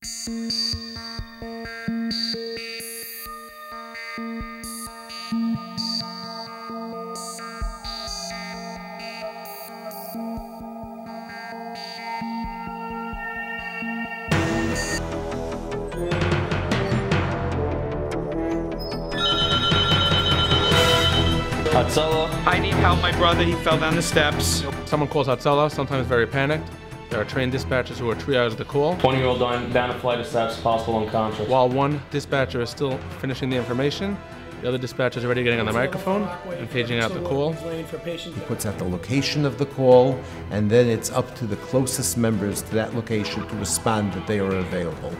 Hatzalah. I need help, my brother, he fell down the steps. Someone calls Hatzalah, sometimes very panicked. There are trained dispatchers who are triage the call. 20-year-old down a flight of steps, possible unconscious. While one dispatcher is still finishing the information, the other dispatcher is already getting on the microphone and paging out the call. He puts out the location of the call, and then it's up to the closest members to that location to respond that they are available.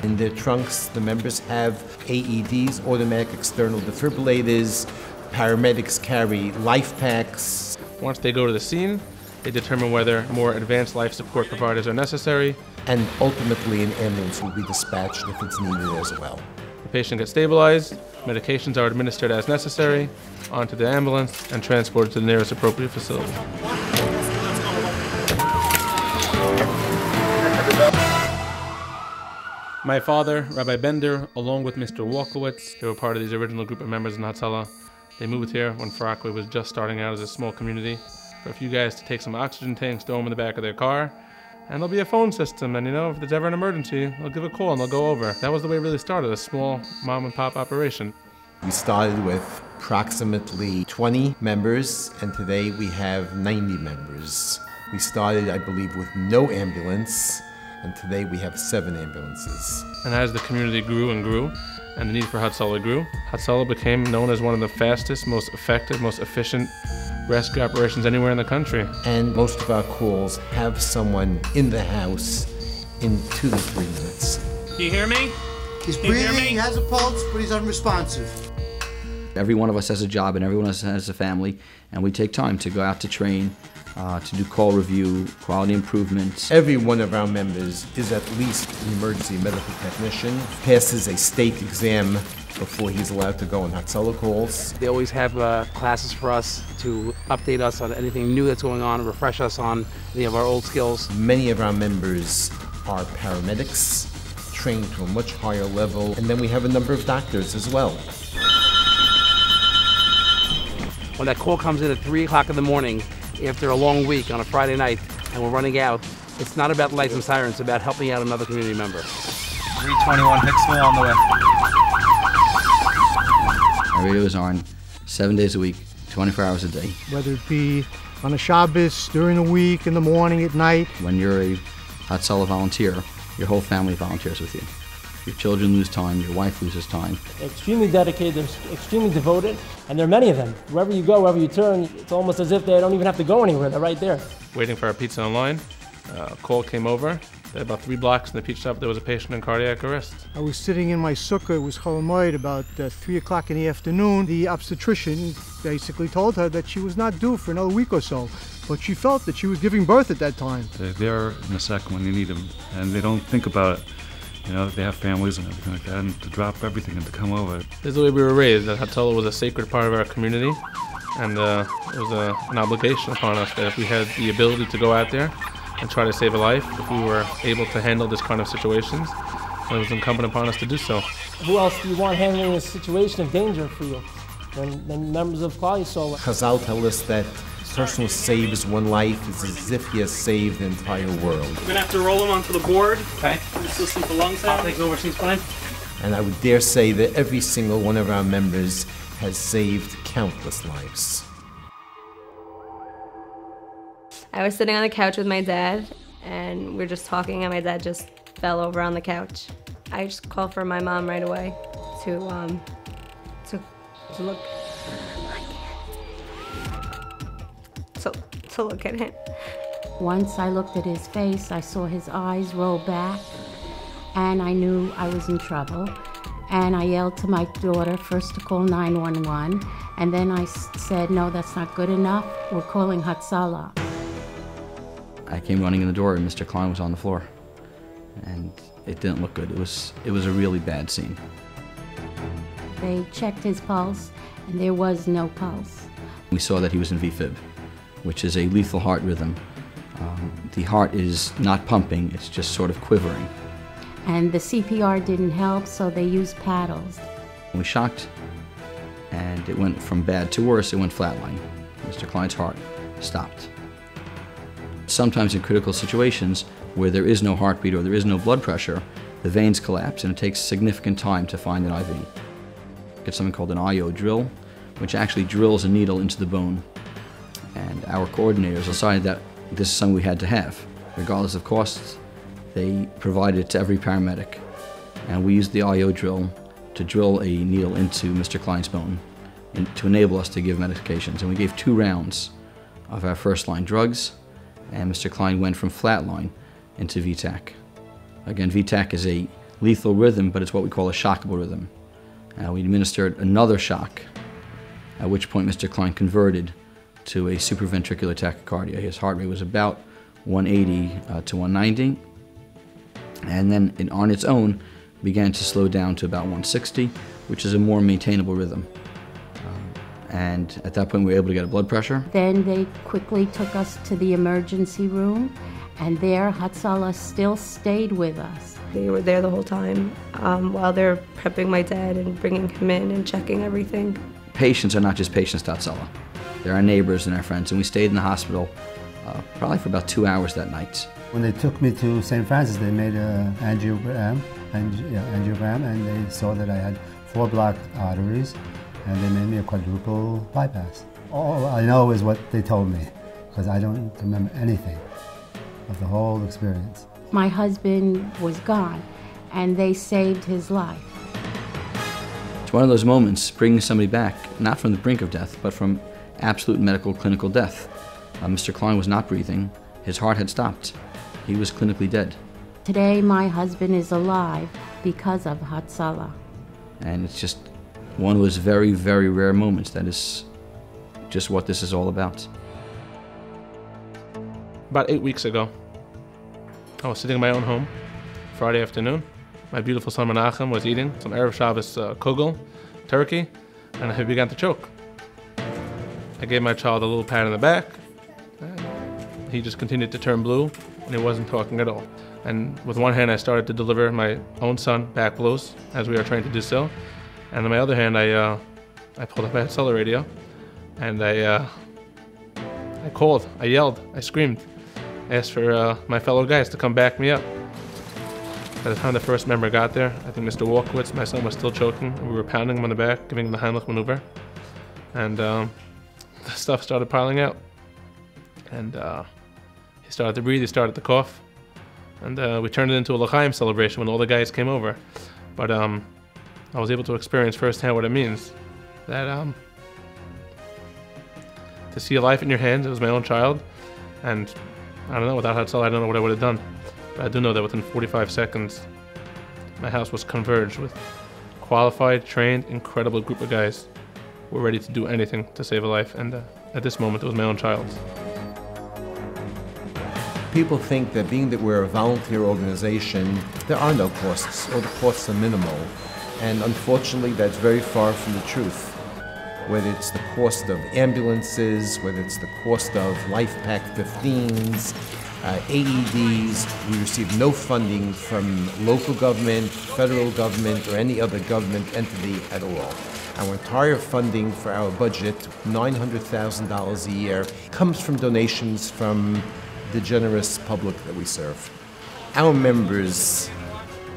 In their trunks, the members have AEDs, automatic external defibrillators. Paramedics carry life packs. Once they go to the scene, they determine whether more advanced life support providers are necessary. And ultimately, an ambulance will be dispatched if it's needed as well. The patient gets stabilized, medications are administered as necessary, onto the ambulance, and transported to the nearest appropriate facility. My father, Rabbi Bender, along with Mr. Walkowitz, they were part of these original group of members in Hatzalah. They moved here when Far Rockaway was just starting out as a small community. For a few guys to take some oxygen tanks, throw them in the back of their car, and there'll be a phone system, and if there's ever an emergency, they'll give a call and they'll go over. That was the way it really started, a small mom and pop operation. We started with approximately 20 members, and today we have 90 members. We started, I believe, with no ambulance, and today we have 7 ambulances. And as the community grew and grew, and the need for Hatzalah grew, Hatzalah became known as one of the fastest, most effective, most efficient rescue operations anywhere in the country. And most of our calls have someone in the house in 2 to 3 minutes. Do you hear me? He's breathing, he has a pulse, but he's unresponsive. Every one of us has a job and everyone else has a family, and we take time to go out to train, to do call review, quality improvements. Every one of our members is at least an emergency medical technician, passes a state exam before he's allowed to go on Hatzalah calls. They always have classes for us to update us on anything new that's going on, refresh us on any of our old skills. Many of our members are paramedics, trained to a much higher level, and then we have a number of doctors as well. When that call comes in at 3 o'clock in the morning after a long week on a Friday night and we're running out, it's not about lights and sirens, it's about helping out another community member. 321 Hicksville on the way. Our radio is on 7 days a week, 24 hours a day. Whether it be on a Shabbos, during the week, in the morning, at night. When you're a Hatzalah volunteer, your whole family volunteers with you. Your children lose time, your wife loses time. They're extremely dedicated, they're extremely devoted, and there are many of them. Wherever you go, wherever you turn, it's almost as if they don't even have to go anywhere, they're right there. Waiting for our pizza online, a call came over. About 3 blocks in the pizza shop, there was a patient in cardiac arrest. I was sitting in my sukkah, it was Chol Hamoed, about 3 o'clock in the afternoon. The obstetrician basically told her that she was not due for another week or so, but she felt that she was giving birth at that time. They're there in a second when you need them, and they don't think about it. They have families and everything like that, and to drop everything and to come over. This is the way we were raised, that Hatzalah was a sacred part of our community, and it was an obligation upon us that if we had the ability to go out there and try to save a life, if we were able to handle this kind of situations, it was incumbent upon us to do so. Who else do you want handling a situation of danger for you than members of Klal Yisrael? Chazal tell us that a person who saves one life is as if he has saved the entire world. We're gonna have to roll him onto the board. Okay. Just listen for lung sound. I'll take over, she's fine. And I would dare say that every single one of our members has saved countless lives. I was sitting on the couch with my dad, and we were just talking, and my dad just fell over on the couch. I just called for my mom right away to look. To look at him. Once I looked at his face, I saw his eyes roll back, and I knew I was in trouble. And I yelled to my daughter first to call 911, and then I said, no, that's not good enough. We're calling Hatzalah. I came running in the door and Mr. Klein was on the floor, and it didn't look good. It was a really bad scene. They checked his pulse, and there was no pulse. We saw that he was in VFib, which is a lethal heart rhythm. The heart is not pumping, it's just sort of quivering. And the CPR didn't help, so they used paddles. We shocked, and it went from bad to worse. It went flatline. Mr. Klein's heart stopped. Sometimes in critical situations where there is no heartbeat or there is no blood pressure, the veins collapse, and it takes significant time to find an IV. It's something called an IO drill, which actually drills a needle into the bone. And our coordinators decided that this is something we had to have. Regardless of costs, they provided it to every paramedic. And we used the IO drill to drill a needle into Mr. Klein's bone to enable us to give medications. And we gave 2 rounds of our first-line drugs, and Mr. Klein went from flatline into VTAC. Again, VTAC is a lethal rhythm, but it's what we call a shockable rhythm. We administered another shock, at which point Mr. Klein converted to a supraventricular tachycardia. His heart rate was about 180 to 190, and then on its own began to slow down to about 160, which is a more maintainable rhythm. And at that point we were able to get a blood pressure. Then they quickly took us to the emergency room, and there Hatzalah still stayed with us. They were there the whole time while they're prepping my dad and bringing him in and checking everything. Patients are not just patients to Hatzalah. They're our neighbors and our friends, and we stayed in the hospital probably for about 2 hours that night. When they took me to St. Francis, they made an angiogram, and they saw that I had 4 blocked arteries, and they made me a quadruple bypass. All I know is what they told me, because I don't remember anything of the whole experience. My husband was gone, and they saved his life. It's one of those moments, bringing somebody back, not from the brink of death, but from absolute medical clinical death. Mr. Klein was not breathing. His heart had stopped. He was clinically dead. Today, my husband is alive because of Hatzalah. And it's just one of those very, very rare moments that is just what this is all about. About 8 weeks ago, I was sitting in my own home, Friday afternoon. My beautiful son Menachem was eating some Erev Shabbos kugel, turkey, and he began to choke. I gave my child a little pat on the back, and he just continued to turn blue, and he wasn't talking at all. And with one hand, I started to deliver my own son back blows, as we are trained to do so. And on my other hand, I pulled up my Hatzalah radio, and I called, I yelled, I screamed, asked for my fellow guys to come back me up. By the time the first member got there, I think Mr. Walkowitz, my son, was still choking, and we were pounding him on the back, giving him the Heimlich maneuver. And the stuff started piling out. And he started to breathe, he started to cough. And we turned it into a L'chaim celebration when all the guys came over. But I was able to experience firsthand what it means. That to see a life in your hands, it was my own child. And I don't know, without Hatzalah, I don't know what I would have done. But I do know that within 45 seconds, my house was converged with qualified, trained, incredible group of guys who were ready to do anything to save a life. And at this moment, it was my own child. People think that being that we're a volunteer organization, there are no costs, or the costs are minimal. And unfortunately, that's very far from the truth. Whether it's the cost of ambulances, whether it's the cost of LifePak 15s, AEDs, we receive no funding from local government, federal government, or any other government entity at all. Our entire funding for our budget, $900,000 a year, comes from donations from the generous public that we serve. Our members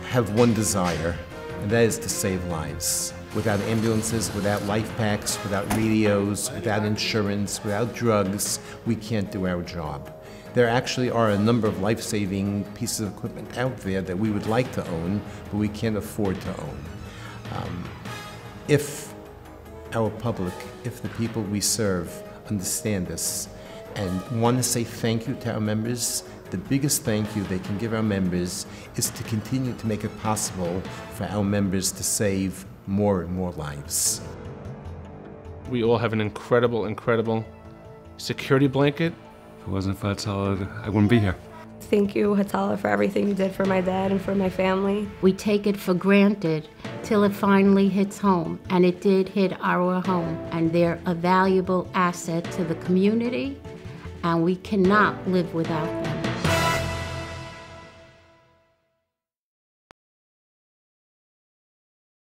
have one desire, and that is to save lives. Without ambulances, without LifePaks, without radios, without insurance, without drugs, we can't do our job. There actually are a number of life-saving pieces of equipment out there that we would like to own, but we can't afford to own. If our public, if the people we serve understand this and want to say thank you to our members, the biggest thank you they can give our members is to continue to make it possible for our members to save more and more lives. We all have an incredible, incredible security blanket. If it wasn't for Hatzalah, I wouldn't be here. Thank you, Hatzalah, for everything you did for my dad and for my family. We take it for granted till it finally hits home, and it did hit our home. And they're a valuable asset to the community, and we cannot live without them.